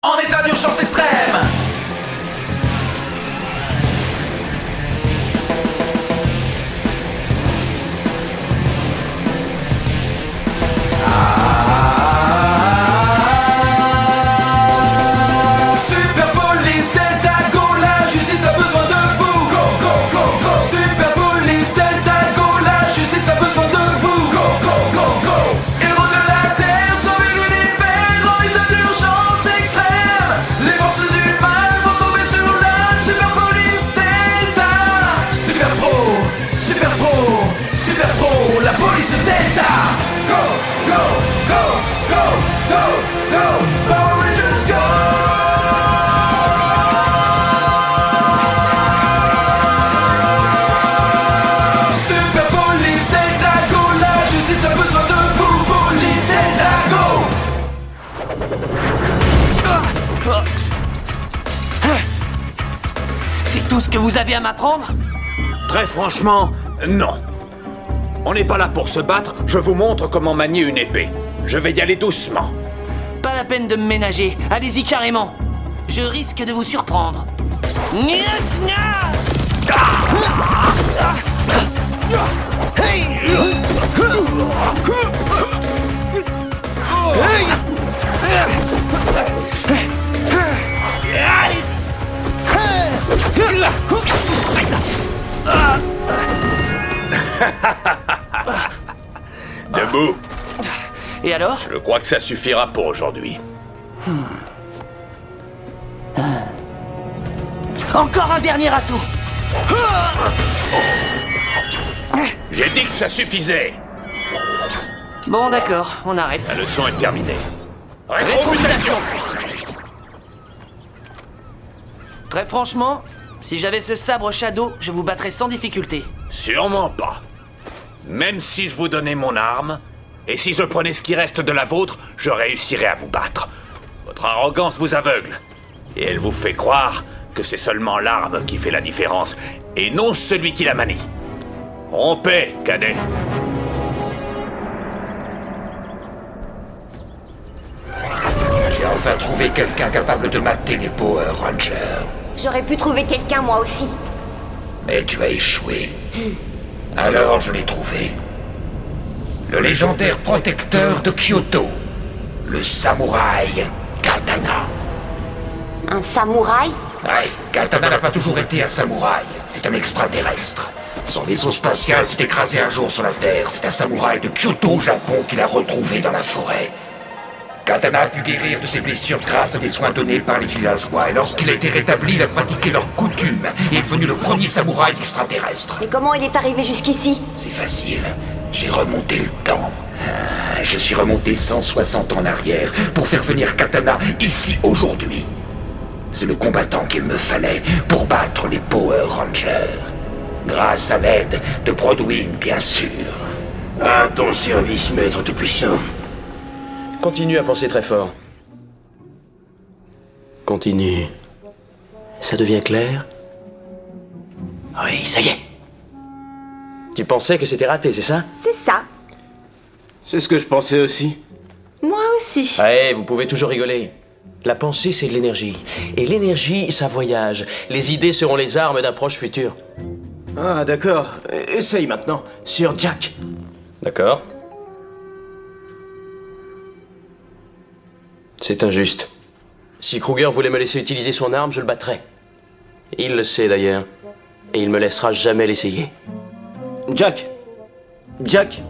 En état d'urgence extrême. Super Police Delta Go, la justice a besoin de vous. Go, go, go, go. Super Police Delta Go, la justice a besoin de vous. Go, go, go, go. Héros de la terre, sauvez l'univers en état d'urgence extrême. Les forces du mal vont tomber sur la Super Police Delta. Super Pro, Super Pro, Super Pro, la police Delta. Go, go, go, go, go, go. Power Rangers go. Super Police Delta Go, la justice a besoin de vous. Police Delta Go. C'est tout ce que vous avez à m'apprendre? Très franchement, non. On n'est pas là pour se battre, je vous montre comment manier une épée. Je vais y aller doucement. Pas la peine de me ménager, allez-y carrément. Je risque de vous surprendre. Debout. Et alors? Je crois que ça suffira pour aujourd'hui. Encore un dernier assaut. J'ai dit que ça suffisait. Bon d'accord, on arrête. La leçon est terminée. Rétromutation. Très franchement, si j'avais ce sabre Shadow, je vous battrais sans difficulté. Sûrement pas. Même si je vous donnais mon arme, et si je prenais ce qui reste de la vôtre, je réussirais à vous battre. Votre arrogance vous aveugle. Et elle vous fait croire que c'est seulement l'arme qui fait la différence, et non celui qui la manie. Rompez, cadet. J'ai enfin trouvé quelqu'un capable de mater les Power Rangers. J'aurais pu trouver quelqu'un moi aussi. Mais tu as échoué. Alors je l'ai trouvé. Le légendaire protecteur de Kyoto. Le samouraï Katana. Un samouraï? Ouais, Katana n'a pas toujours été un samouraï. C'est un extraterrestre. Son vaisseau spatial s'est écrasé un jour sur la Terre. C'est un samouraï de Kyoto, au Japon, qu'il a retrouvé dans la forêt. Katana a pu guérir de ses blessures grâce à des soins donnés par les villageois. Et lorsqu'il a été rétabli, il a pratiqué leurs coutumes et est devenu le premier samouraï extraterrestre. Mais comment il est arrivé jusqu'ici? C'est facile. J'ai remonté le temps. Je suis remonté 160 ans en arrière pour faire venir Katana ici aujourd'hui. C'est le combattant qu'il me fallait pour battre les Power Rangers. Grâce à l'aide de Broadwing, bien sûr. À ton service, maître tout-puissant. Continue à penser très fort. Continue. Ça devient clair? Oui, ça y est. Tu pensais que c'était raté, c'est ça? C'est ça. C'est ce que je pensais aussi. Moi aussi. Ouais, vous pouvez toujours rigoler. La pensée, c'est de l'énergie. Et l'énergie, ça voyage. Les idées seront les armes d'un proche futur. Ah, d'accord. Essaye maintenant. Sur Jack. D'accord. C'est injuste. Si Kruger voulait me laisser utiliser son arme, je le battrais. Il le sait d'ailleurs. Et il me laissera jamais l'essayer. Jack. Jack.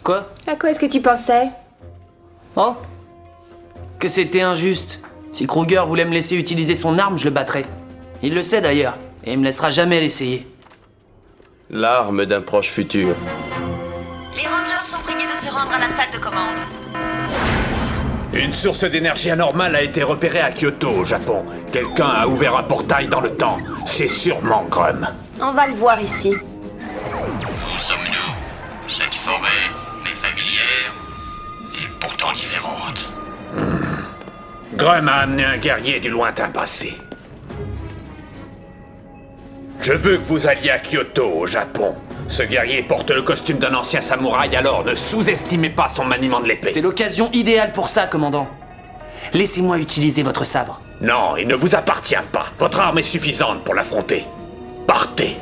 Quoi? À quoi est-ce que tu pensais? Oh? Que c'était injuste. Si Kruger voulait me laisser utiliser son arme, je le battrais. Il le sait d'ailleurs, et il me laissera jamais l'essayer. L'arme d'un proche futur. Les Rangers sont priés de se rendre à la salle de commande. Une source d'énergie anormale a été repérée à Kyoto, au Japon. Quelqu'un a ouvert un portail dans le temps. C'est sûrement Grum. On va le voir ici. Où sommes-nous? Cette forêt est familière et pourtant différente. Grum a amené un guerrier du lointain passé. Je veux que vous alliez à Kyoto, au Japon. Ce guerrier porte le costume d'un ancien samouraï, alors ne sous-estimez pas son maniement de l'épée. C'est l'occasion idéale pour ça, commandant. Laissez-moi utiliser votre sabre. Non, il ne vous appartient pas. Votre arme est suffisante pour l'affronter. Partez.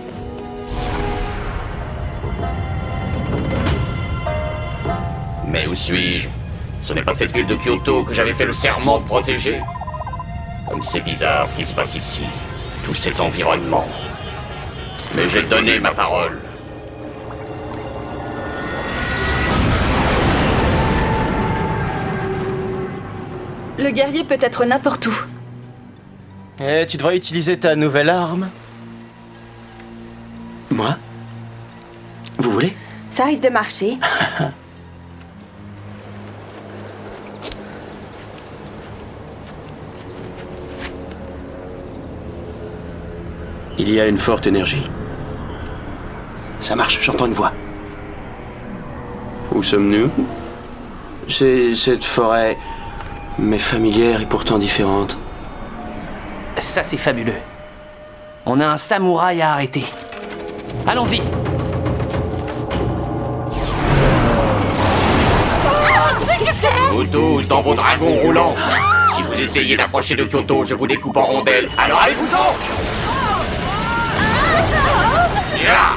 Mais où suis-je? Ce n'est pas cette ville de Kyoto que j'avais fait le serment de protéger. Comme c'est bizarre ce qui se passe ici. Tout cet environnement. Mais j'ai donné ma parole. Le guerrier peut être n'importe où. Eh, tu devrais utiliser ta nouvelle arme. Moi? Vous voulez? Ça risque de marcher. Il y a une forte énergie. Ça marche, j'entends une voix. Où sommes-nous? C'est cette forêt, mais familière et pourtant différente. Ça, c'est fabuleux. On a un samouraï à arrêter. Allons-y. Vous tous dans vos dragons roulants. Si vous essayez d'approcher de Kyoto, je vous découpe en rondelles. Alors allez-vous-en! Yeah.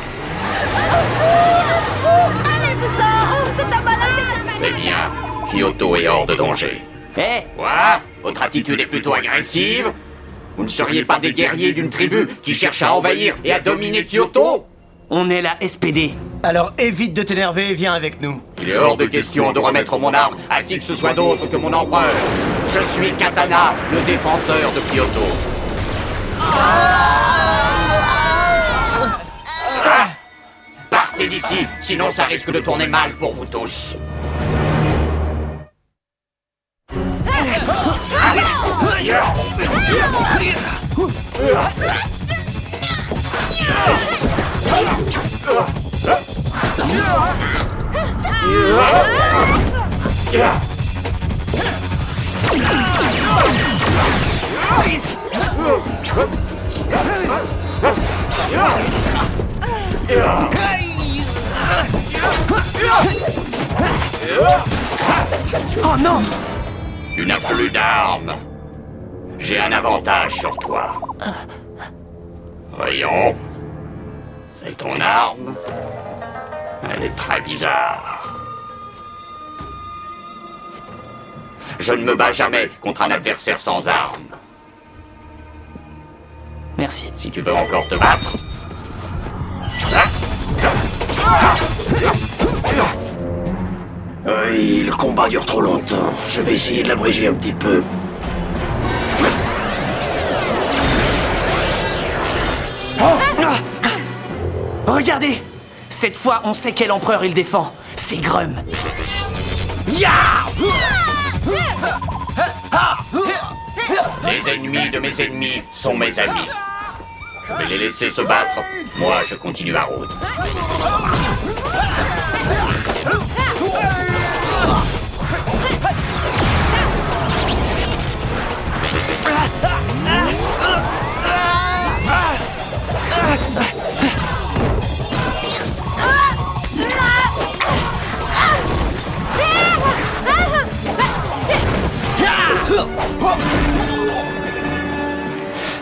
C'est bien. Kyoto est hors de danger. Eh, Quoi? Votre attitude est plutôt agressive? Vous ne seriez pas des guerriers d'une tribu qui cherche à envahir et à dominer Kyoto? on est la SPD. Alors évite de t'énerver et viens avec nous. Il est hors de question de remettre mon arme à qui que ce soit d'autre que mon empereur. Je suis Katana, le défenseur de Kyoto. Partez d'ici, sinon ça risque de tourner mal pour vous tous. Oh non! Tu n'as plus d'armes. J'ai un avantage sur toi. Voyons. C'est ton arme. Elle est très bizarre. Je ne me bats jamais contre un adversaire sans armes. Merci. Si tu veux encore te battre. Oui, le combat dure trop longtemps. Je vais essayer de l'abréger un petit peu. Regardez! Cette fois, on sait quel empereur il défend. C'est Grum. Les ennemis de mes ennemis sont mes amis. Je vais les laisser se battre. Moi, je continue ma route.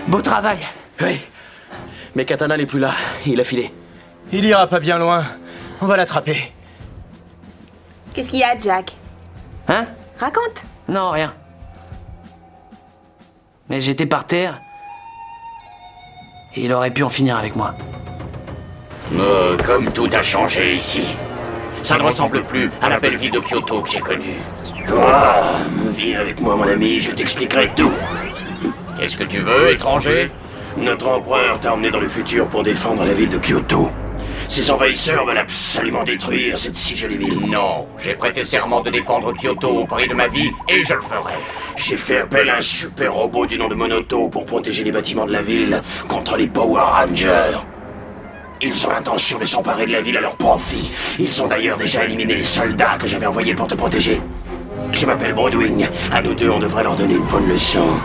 Beau travail. Oui. Mais Katana n'est plus là. Il a filé. Il ira pas bien loin. On va l'attraper. Qu'est-ce qu'il y a, Jack? Hein? Raconte. Non, rien. Mais j'étais par terre. Et il aurait pu en finir avec moi. Comme tout a changé ici. Ça ne ressemble plus à la belle vie de Kyoto que j'ai connue. Viens avec moi, mon ami, je t'expliquerai tout. Qu'est-ce que tu veux, étranger? Notre empereur t'a emmené dans le futur pour défendre la ville de Kyoto. Ces envahisseurs veulent absolument détruire cette si jolie ville. Non, j'ai prêté serment de défendre Kyoto au prix de ma vie et je le ferai. J'ai fait appel à un super robot du nom de Monoto pour protéger les bâtiments de la ville contre les Power Rangers. Ils ont l'intention de s'emparer de la ville à leur profit. Ils ont d'ailleurs déjà éliminé les soldats que j'avais envoyés pour te protéger. Je m'appelle Broadwing. À nous deux, on devrait leur donner une bonne leçon.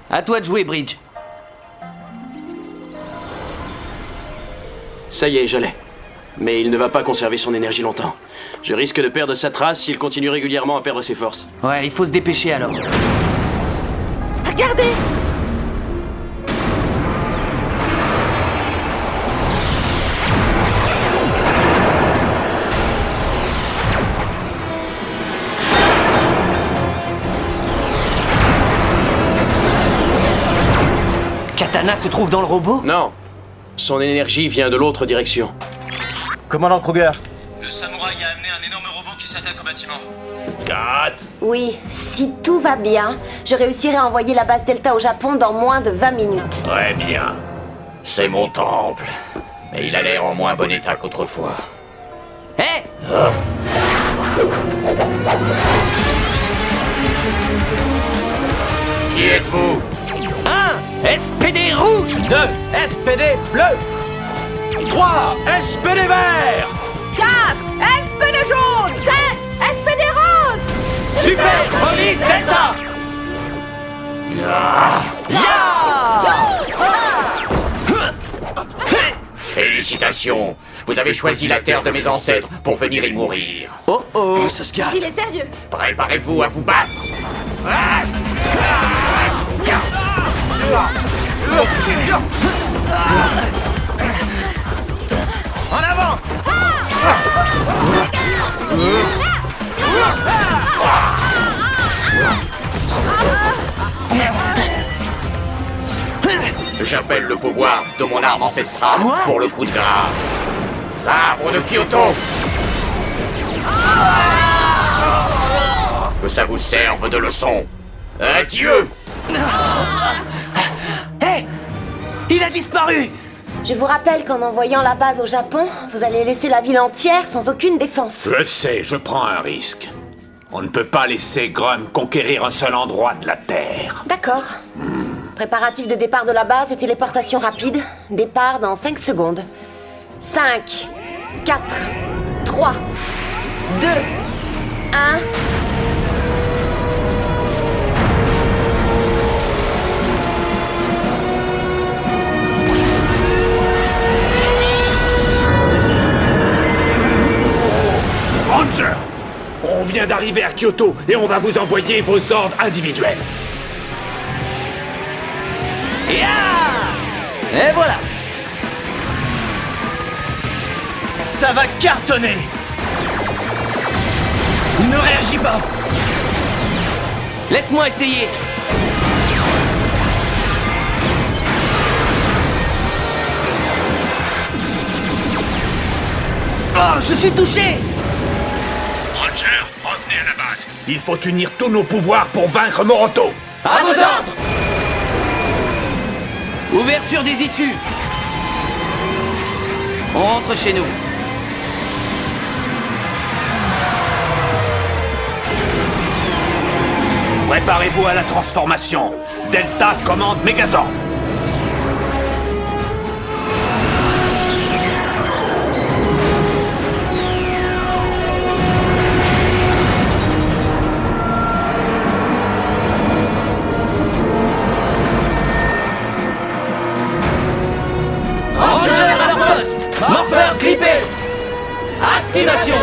À toi de jouer, Bridge. Ça y est, je l'ai. Mais il ne va pas conserver son énergie longtemps. Je risque de perdre sa trace s'il continue régulièrement à perdre ses forces. Ouais, il faut se dépêcher alors. Regardez! Katana se trouve dans le robot? Non. Son énergie vient de l'autre direction. Commandant Kruger. Le samouraï a amené un énorme robot qui s'attaque au bâtiment. Kat, Oui, si tout va bien, je réussirai à envoyer la base Delta au Japon dans moins de 20 minutes. très bien. C'est mon temple. Mais il a l'air en moins bon état qu'autrefois. Hé! Qui êtes-vous? 1 SPD rouge! 2 SPD bleu. 3 SPD vert. 4 SPD jaune. 7 SPD rose! Super Police Delta! Félicitations. Vous avez choisi la terre de mes ancêtres pour venir y mourir. Oh oh, ça se gâte. Il est sérieux! Préparez-vous à vous battre. En avant! J'appelle le pouvoir de mon arme ancestrale Quoi? pour le coup de grâce. Sabre de Kyoto. Que ça vous serve de leçon. Adieu. Hé! Il a disparu! Je vous rappelle qu'en envoyant la base au Japon, vous allez laisser la ville entière sans aucune défense. Je sais, je prends un risque. On ne peut pas laisser Grum conquérir un seul endroit de la Terre. D'accord. Préparatif de départ de la base et téléportation rapide. Départ dans 5 secondes. 5, 4, 3, 2, 1... Ranger, on vient d'arriver à Kyoto et on va vous envoyer vos ordres individuels. Et voilà! Ça va cartonner! Il ne réagit pas! Laisse-moi essayer! Oh, je suis touché! Ranger, revenez à la base. Il faut unir tous nos pouvoirs pour vaincre Moroto. À vos ordres! Ouverture des issues! On rentre chez nous. Préparez-vous à la transformation. Delta commande Megazord. Ranger à leur poste! Morpheur clippé! Activation!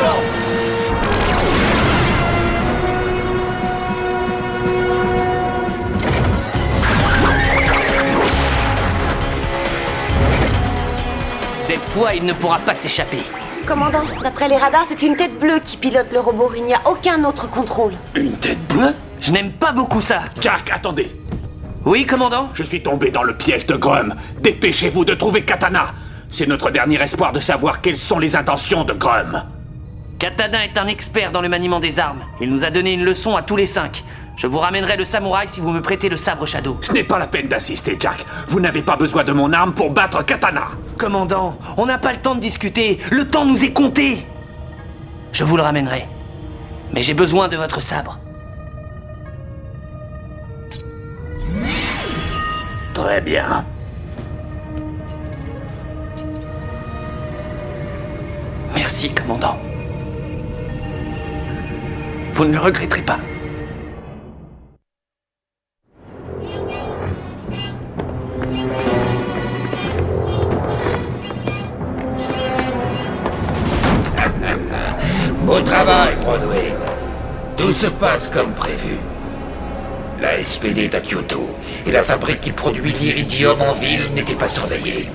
Cette fois, il ne pourra pas s'échapper. Commandant, d'après les radars, c'est une tête bleue qui pilote le robot. Il n'y a aucun autre contrôle. Une tête bleue? Je n'aime pas beaucoup ça. Jack, attendez. Oui, commandant? Je suis tombé dans le piège de Grum. Dépêchez-vous de trouver Katana. C'est notre dernier espoir de savoir quelles sont les intentions de Grum. Katana est un expert dans le maniement des armes. Il nous a donné une leçon à tous les 5. Je vous ramènerai le samouraï si vous me prêtez le sabre Shadow. Ce n'est pas la peine d'insister, Jack. Vous n'avez pas besoin de mon arme pour battre Katana. Commandant, on n'a pas le temps de discuter. Le temps nous est compté. Je vous le ramènerai. Mais j'ai besoin de votre sabre. Très bien. Merci, commandant. Vous ne le regretterez pas. travail, Broadway. Tout se passe comme prévu. La SPD est à Kyoto, et la fabrique qui produit l'iridium en ville n'était pas surveillée.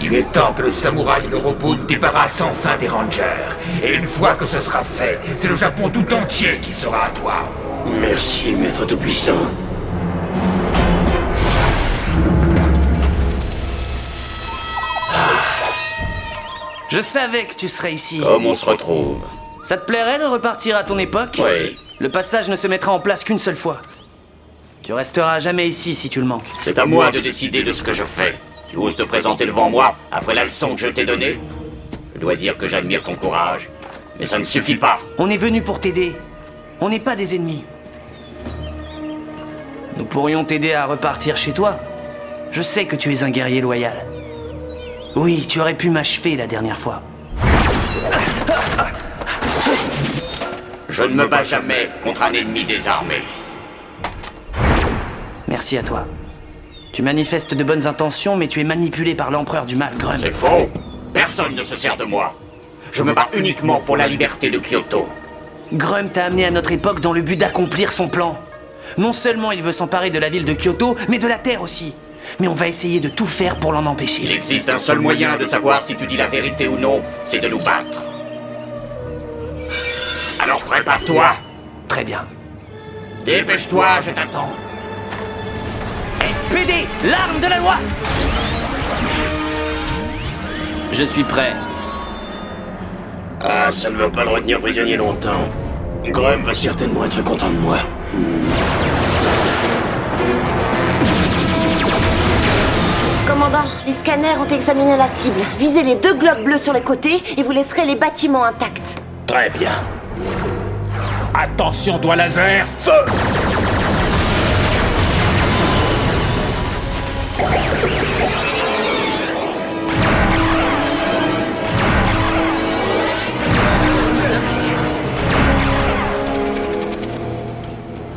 Il est temps que le samouraï et le robot nous débarrassent enfin des Rangers. Et une fois que ce sera fait, c'est le Japon tout entier qui sera à toi. Merci, maître tout-puissant. Je savais que tu serais ici. Comme on se retrouve? Ça te plairait de repartir à ton époque? Oui. Le passage ne se mettra en place qu'une seule fois. Tu resteras à jamais ici si tu le manques. C'est à moi de décider de ce que je fais. Tu oses te présenter devant moi après la leçon que je t'ai donnée? Je dois dire que j'admire ton courage. Mais ça ne suffit pas. On est venu pour t'aider. On n'est pas des ennemis. Nous pourrions t'aider à repartir chez toi. Je sais que tu es un guerrier loyal. Oui, tu aurais pu m'achever la dernière fois. Je ne me bats jamais contre un ennemi désarmé. Merci à toi. Tu manifestes de bonnes intentions, mais tu es manipulé par l'empereur du mal, Grum. C'est faux. Personne ne se sert de moi. Je me bats uniquement pour la liberté de Kyoto. Grum t'a amené à notre époque dans le but d'accomplir son plan. Non seulement il veut s'emparer de la ville de Kyoto, mais de la Terre aussi. Mais on va essayer de tout faire pour l'en Il empêcher. existe un seul moyen de savoir si tu dis la vérité ou non, c'est de nous battre. Alors prépare-toi. Très bien. Dépêche-toi, je t'attends. SPD, l'arme de la loi! Je suis prêt. Ah, ça ne va pas le retenir prisonnier longtemps. Grum va certainement être content de moi. Commandant, les scanners ont examiné la cible. Visez les 2 globes bleus sur les côtés et vous laisserez les bâtiments intacts. Très bien. Attention, doigt laser, feu!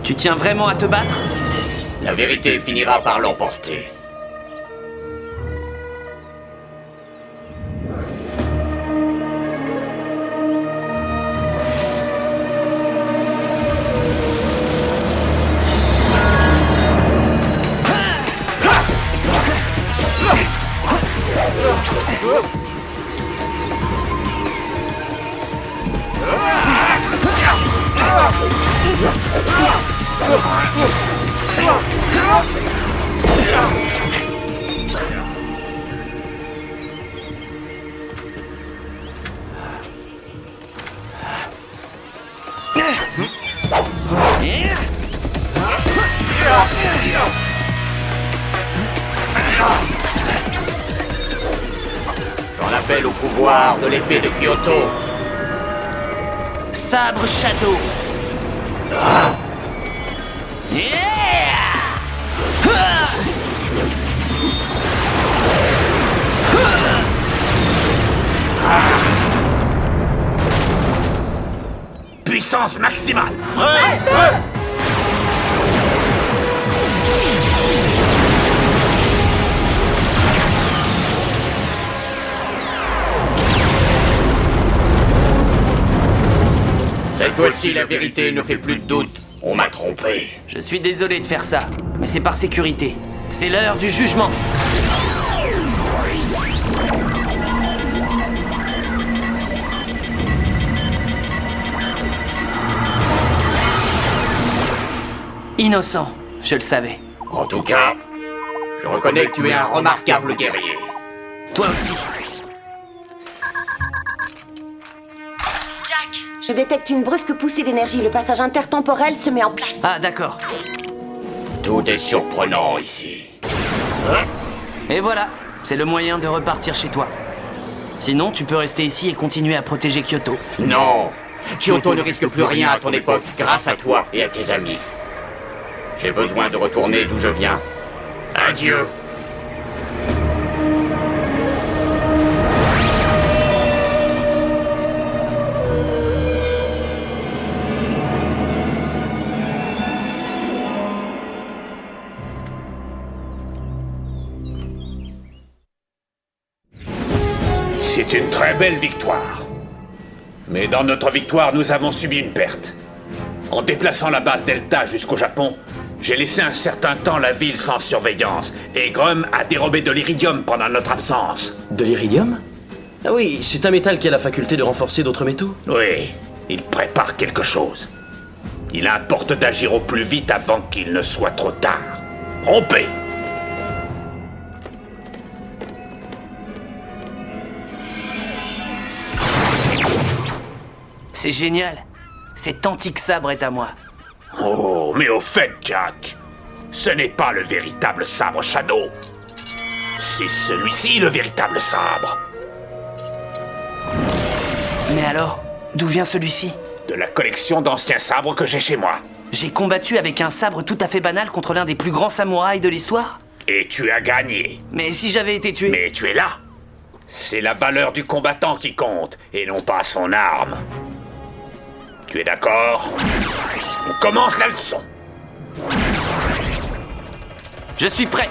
Tu tiens vraiment à te battre? La vérité finira par l'emporter. J'en appelle au pouvoir de l'épée de Kyoto. Sabre Shadow. Puissance maximale! Cette fois-ci, la vérité ne fait plus de doute. On m'a trompé. Je suis désolé de faire ça, mais c'est par sécurité. C'est l'heure du jugement. Innocent, je le savais. En tout cas, je reconnais que tu es un remarquable guerrier. Toi aussi. Jack, Je détecte une brusque poussée d'énergie. Le passage intertemporel se met en place. Ah, d'accord. Tout est surprenant ici. Et voilà, c'est le moyen de repartir chez toi. Sinon, tu peux rester ici et continuer à protéger Kyoto. Non, Kyoto ne risque plus rien à ton époque grâce à toi et à tes amis. J'ai besoin de retourner d'où je viens. Adieu. C'est une très belle victoire. Mais dans notre victoire, nous avons subi une perte. En déplaçant la base Delta jusqu'au Japon, j'ai laissé un certain temps la ville sans surveillance, et Grum a dérobé de l'iridium pendant notre absence. De l'iridium? Ah oui, c'est un métal qui a la faculté de renforcer d'autres métaux. Oui, il prépare quelque chose. Il importe d'agir au plus vite avant qu'il ne soit trop tard. Rompez! C'est génial. Cet antique sabre est à moi. Oh, mais au fait, Jack, ce n'est pas le véritable sabre Shadow. C'est celui-ci le véritable sabre. Mais alors, d'où vient celui-ci? De la collection d'anciens sabres que j'ai chez moi. J'ai combattu avec un sabre tout à fait banal contre l'un des plus grands samouraïs de l'histoire? Et tu as gagné. Mais si j'avais été tué... Mais tu es là. C'est la valeur du combattant qui compte, et non pas son arme. Tu es d'accord? On commence la leçon. Je suis prêt.